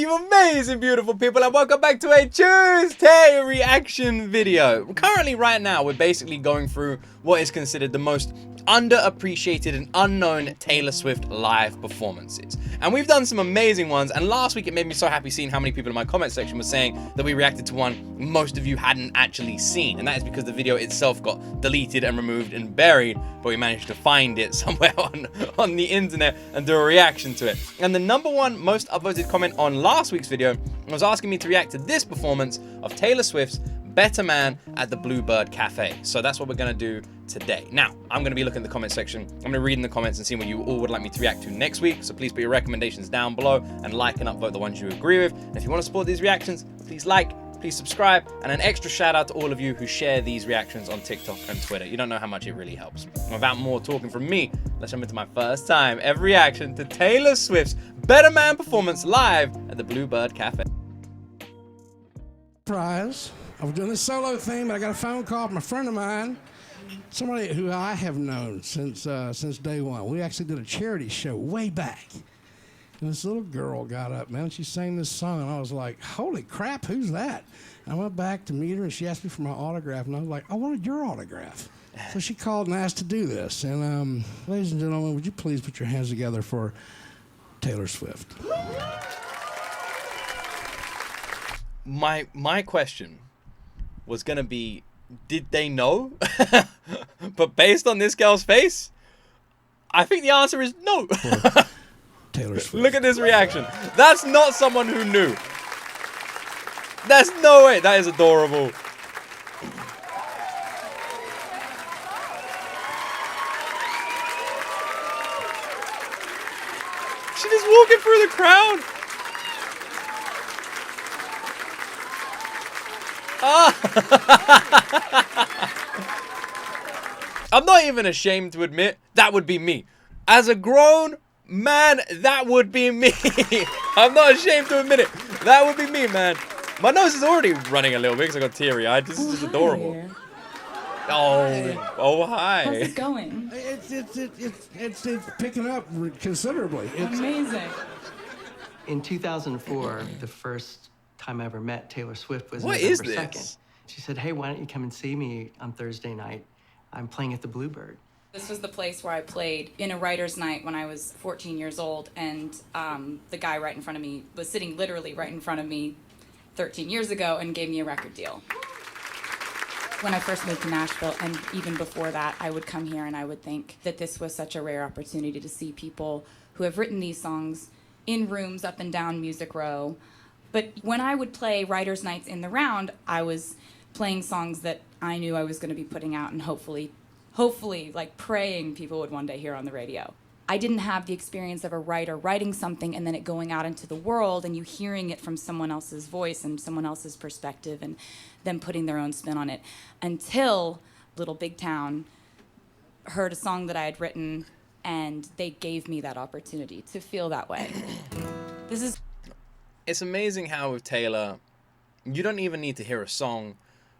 you amazing, beautiful people, and welcome back to a Tuesday reaction video. Currently, right now, we're basically going through what is considered the most underappreciated and unknown Taylor Swift live performances. And we've done some amazing ones, and last week it made me so happy seeing how many people in my comment section were saying that we reacted to one most of you hadn't actually seen, and that is because the video itself got deleted and removed and buried, but we managed to find it somewhere on the internet and do a reaction to it. And the number one most upvoted comment on last week's video was asking me to react to this performance of Taylor Swift's Better Man at the Bluebird Cafe. So that's what we're gonna do today. Now, I'm gonna be looking at the comment section. I'm gonna read in the comments and see what you all would like me to react to next week. So please put your recommendations down below and like and upvote the ones you agree with. And if you wanna support these reactions, please like, please subscribe, and an extra shout out to all of you who share these reactions on TikTok and Twitter. You don't know how much it really helps. Without more talking from me, let's jump into my first time ever reaction to Taylor Swift's Better Man performance live at the Bluebird Cafe. Surprise. I was doing this solo thing, but I got a phone call from a friend of mine, somebody who I have known since day one. We actually did a charity show way back. And this little girl got up, man, and she sang this song, and I was like, holy crap, who's that? And I went back to meet her, and she asked me for my autograph, and I was like, I wanted your autograph. So she called and asked to do this. And ladies and gentlemen, would you please put your hands together for Taylor Swift? My question was gonna be, did they know? But based on this girl's face, I think the answer is no. Taylor Swift. Look at this reaction. That's not someone who knew. There's no way. That is adorable. She's just walking through the crowd. I'm not even ashamed to admit that would be me. As a grown man, that would be me. I'm not ashamed to admit it. That would be me, man. My nose is already running a little bit because I got teary-eyed. This is just adorable. Oh, hi. How's it going? It's picking up considerably. It's amazing. In 2004, the first time I ever met Taylor Swift was What November is this? 2nd. She said, hey, why don't you come and see me on Thursday night? I'm playing at the Bluebird. This was the place where I played in a writer's night when I was 14 years old, and the guy right in front of me was sitting literally right in front of me 13 years ago and gave me a record deal. When I first moved to Nashville, and even before that, I would come here and I would think that this was such a rare opportunity to see people who have written these songs in rooms up and down Music Row. But when I would play writer's nights in the round, I was playing songs that I knew I was going to be putting out and hopefully, like praying people would one day hear on the radio. I didn't have the experience of a writer writing something and then it going out into the world and you hearing it from someone else's voice and someone else's perspective and them putting their own spin on it until Little Big Town heard a song that I had written and they gave me that opportunity to feel that way. It's amazing how with Taylor, you don't even need to hear a song.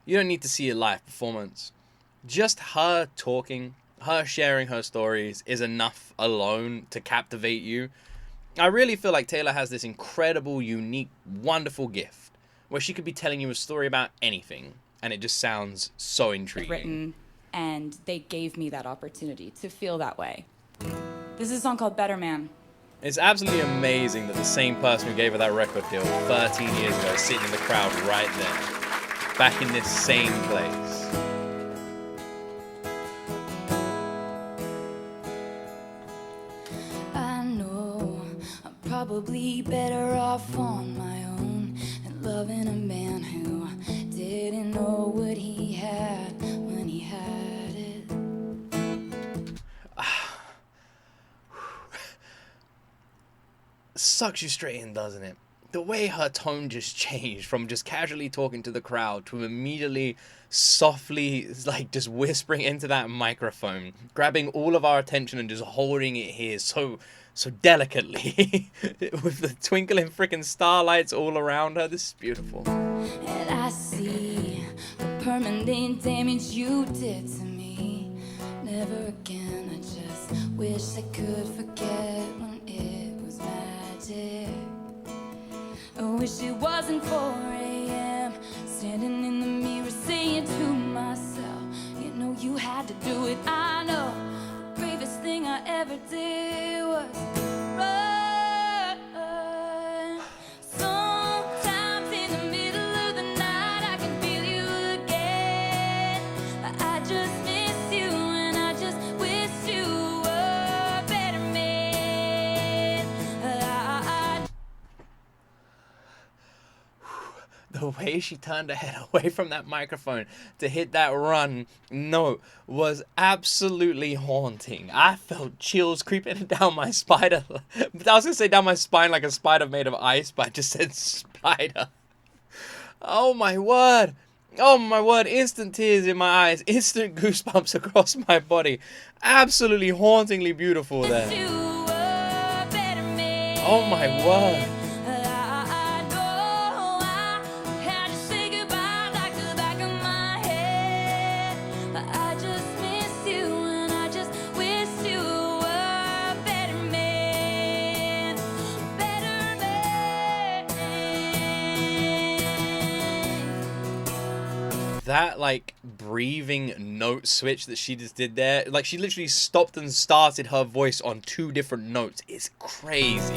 You don't need to see a live performance. Just her talking, her sharing her stories is enough alone to captivate you. I really feel like Taylor has this incredible, unique, wonderful gift where she could be telling you a story about anything and it just sounds so intriguing. Written, and they gave me that opportunity to feel that way. This is a song called Better Man. It's absolutely amazing that the same person who gave her that record deal 13 years ago is sitting in the crowd right there, back in this same place. I know I'm probably better off on my own and loving a man who didn't know what he had when he had it. Sucks you straight in, doesn't it? The way her tone just changed from just casually talking to the crowd to immediately softly like just whispering into that microphone, grabbing all of our attention and just holding it here so delicately with the twinkling freaking starlights all around her. This is beautiful. And I see the permanent damage you did to me. Never again, I just wish I could forget when it was magic. wish it wasn't 4 a.m. Standing in the mirror saying to myself, you know you had to do it. I know the bravest thing I ever did was run. Sometimes in the middle of the night I can feel you again. I just miss you and I just wish you were a better man. The way she turned her head away from that microphone to hit that run note was absolutely haunting. I felt chills creeping down my spider. I was gonna say down my spine like a spider made of ice, but I just said spider. Oh my word. Oh my word. Instant tears in my eyes. Instant goosebumps across my body. Absolutely hauntingly beautiful there. Oh my word. That like breathing note switch that she just did there, like she literally stopped and started her voice on 2 different notes. It's crazy.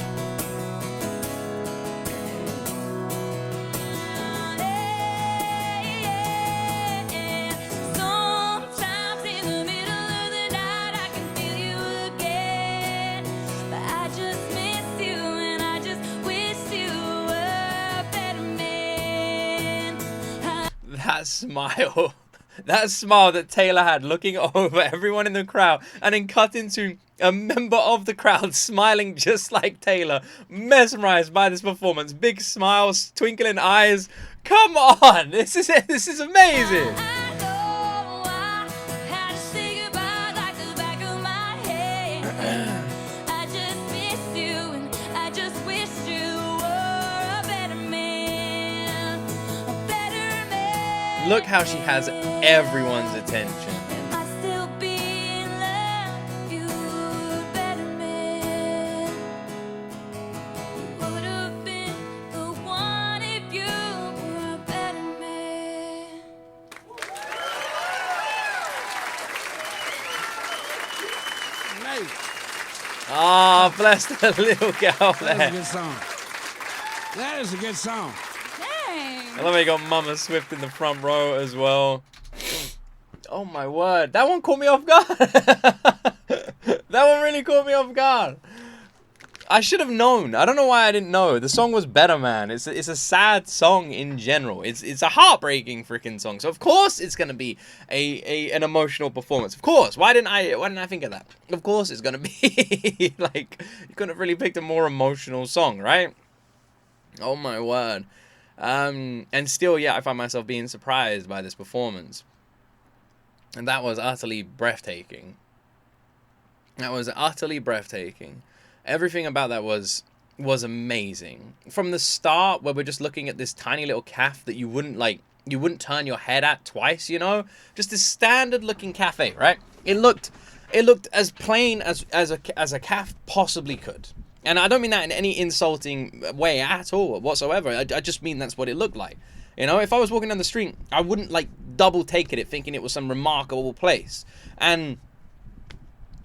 That smile that Taylor had looking over everyone in the crowd and then cut into a member of the crowd smiling just like Taylor, mesmerized by this performance. Big smiles, twinkling eyes. Come on, this is amazing. Look how she has everyone's attention. Ah, oh, bless the little girl there. That is a good song. That is a good song. I love how you got Mama Swift in the front row as well. Oh my word. That one caught me off guard. That one really caught me off guard. I should have known. I don't know why I didn't know. The song was Better Man. It's a sad song in general. It's a heartbreaking freaking song. So of course it's gonna be an emotional performance. Of course. Why didn't I think of that? Of course it's gonna be like, you couldn't have really picked a more emotional song, right? Oh my word. And still, yeah, I find myself being surprised by this performance. And that was utterly breathtaking. That was utterly breathtaking. Everything about that was amazing. From the start, where we're just looking at this tiny little calf that you wouldn't turn your head at twice, you know? Just this standard looking cafe, right? It looked as plain as a calf possibly could. And I don't mean that in any insulting way at all whatsoever. I just mean that's what it looked like. You know, if I was walking down the street, I wouldn't like double take at it thinking it was some remarkable place. And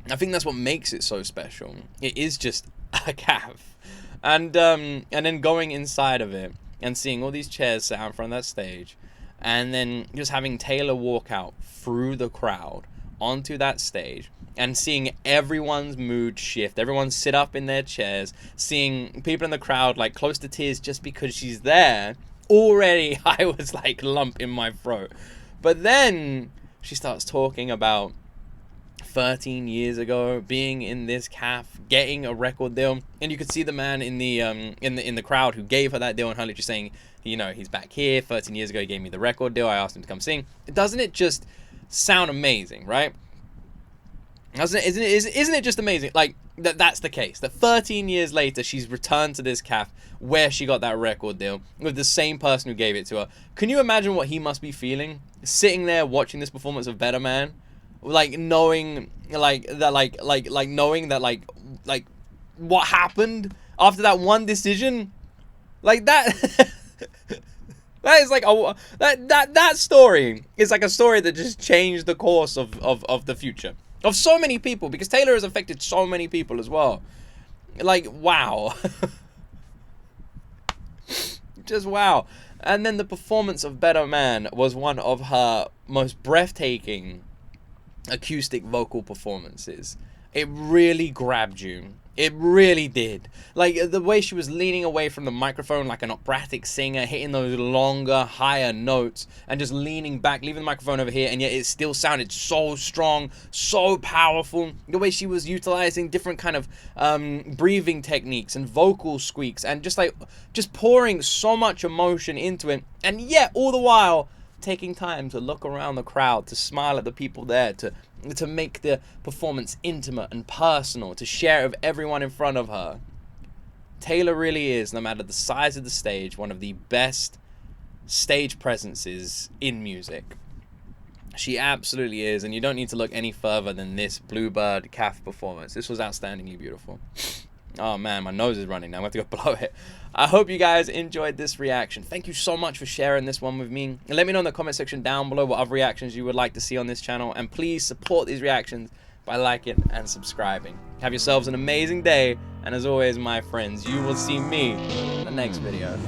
I think that's what makes it so special. It is just a calf. And then going inside of it and seeing all these chairs set out in front of that stage, and then just having Taylor walk out through the crowd onto that stage, and seeing everyone's mood shift, everyone sit up in their chairs, seeing people in the crowd like close to tears just because she's there, already I was like lump in my throat. But then she starts talking about 13 years ago being in this calf, getting a record deal, and you could see the man in the crowd who gave her that deal, and her literally saying, you know, he's back here 13 years ago, he gave me the record deal, I asked him to come sing. Doesn't it just sound amazing, right? Isn't it just amazing? Like, that's the case. That 13 years later, she's returned to this calf where she got that record deal with the same person who gave it to her. Can you imagine what he must be feeling? Sitting there watching this performance of Better Man? Like, knowing, like knowing that, like, what happened after that one decision? Like that. That is like a that story is like a story that just changed the course of the future of so many people, because Taylor has affected so many people as well. Like, wow. Just wow. And then the performance of Better Man was one of her most breathtaking acoustic vocal performances. It really grabbed you. It really did. Like, the way she was leaning away from the microphone like an operatic singer, hitting those longer, higher notes, and just leaning back, leaving the microphone over here, and yet it still sounded so strong, so powerful. The way she was utilizing different kind of breathing techniques and vocal squeaks, and just pouring so much emotion into it, and yet all the while taking time to look around the crowd, to smile at the people there, to make the performance intimate and personal, to share it with everyone in front of her. Taylor really is, no matter the size of the stage, one of the best stage presences in music. She absolutely is, and you don't need to look any further than this Bluebird Cafe performance. This was outstandingly beautiful. Oh man, my nose is running now. I'm going to have to go blow it. I hope you guys enjoyed this reaction. Thank you so much for sharing this one with me. And let me know in the comment section down below what other reactions you would like to see on this channel. And please support these reactions by liking and subscribing. Have yourselves an amazing day. And as always, my friends, you will see me in the next video.